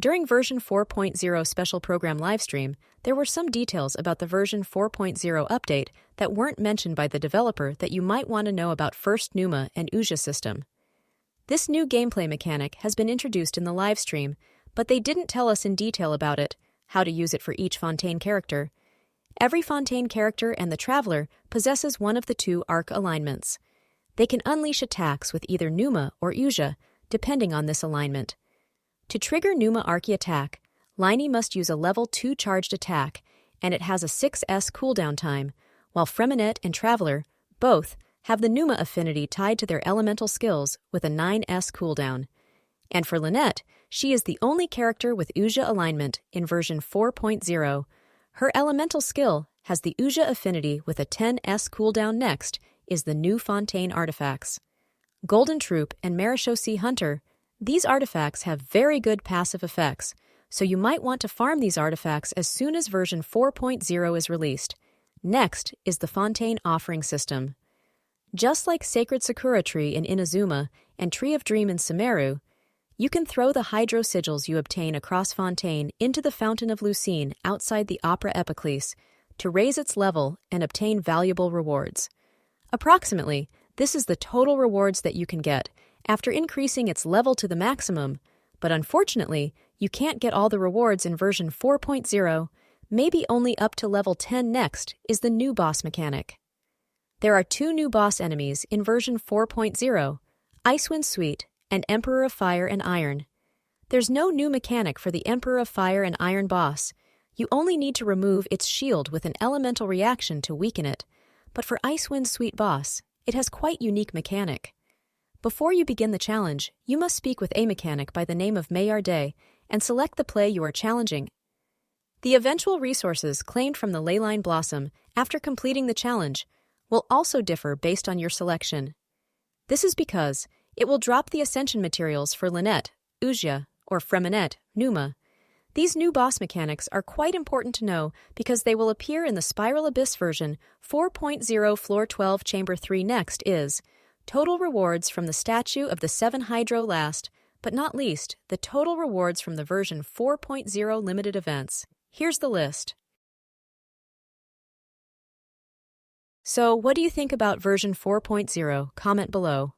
During version 4.0 special program livestream, there were some details about the version 4.0 update that weren't mentioned by the developer that you might want to know about first Pneuma and Ousia system. This new gameplay mechanic has been introduced in the livestream, but they didn't tell us in detail about it, how to use it for each Fontaine character. Every Fontaine character and the Traveler possesses one of the two Arkhe alignments. They can unleash attacks with either Pneuma or Ousia, depending on this alignment. To trigger Pneuma Arkhe attack, Lyney must use a level 2 charged attack, and it has a 6s cooldown time, while Freminet and Traveler, both, have the Pneuma affinity tied to their elemental skills with a 9s cooldown. And for Lyney, she is the only character with Ousia alignment in version 4.0. Her elemental skill has the Ousia affinity with a 10s cooldown. Next is the new Fontaine artifacts. Golden Troop and Marechaussee Hunter. These artifacts have very good passive effects, so you might want to farm these artifacts as soon as version 4.0 is released. Next is the Fontaine offering system. Just like Sacred Sakura Tree in Inazuma and Tree of Dream in Sumeru, you can throw the hydro sigils you obtain across Fontaine into the Fountain of Lucine outside the Opera Epiclese to raise its level and obtain valuable rewards. Approximately, this is the total rewards that you can get after increasing its level to the maximum, but unfortunately, you can't get all the rewards in version 4.0, maybe only up to level 10. Next is the new boss mechanic. There are two new boss enemies in version 4.0, Icewind Sweet and Emperor of Fire and Iron. There's no new mechanic for the Emperor of Fire and Iron boss. You only need to remove its shield with an elemental reaction to weaken it, but for Icewind Sweet boss, it has quite unique mechanic. Before you begin the challenge, you must speak with a mechanic by the name of Maillardet and select the play you are challenging. The eventual resources claimed from the Leyline Blossom after completing the challenge will also differ based on your selection. This is because it will drop the ascension materials for Lyney, Ousia, or Freminet, Pneuma. These new boss mechanics are quite important to know because they will appear in the Spiral Abyss version 4.0 Floor 12 Chamber 3. Next is total rewards from the Statue of the 7 Hydro. Last, but not least, the total rewards from the version 4.0 limited events. Here's the list. So, what do you think about version 4.0? Comment below.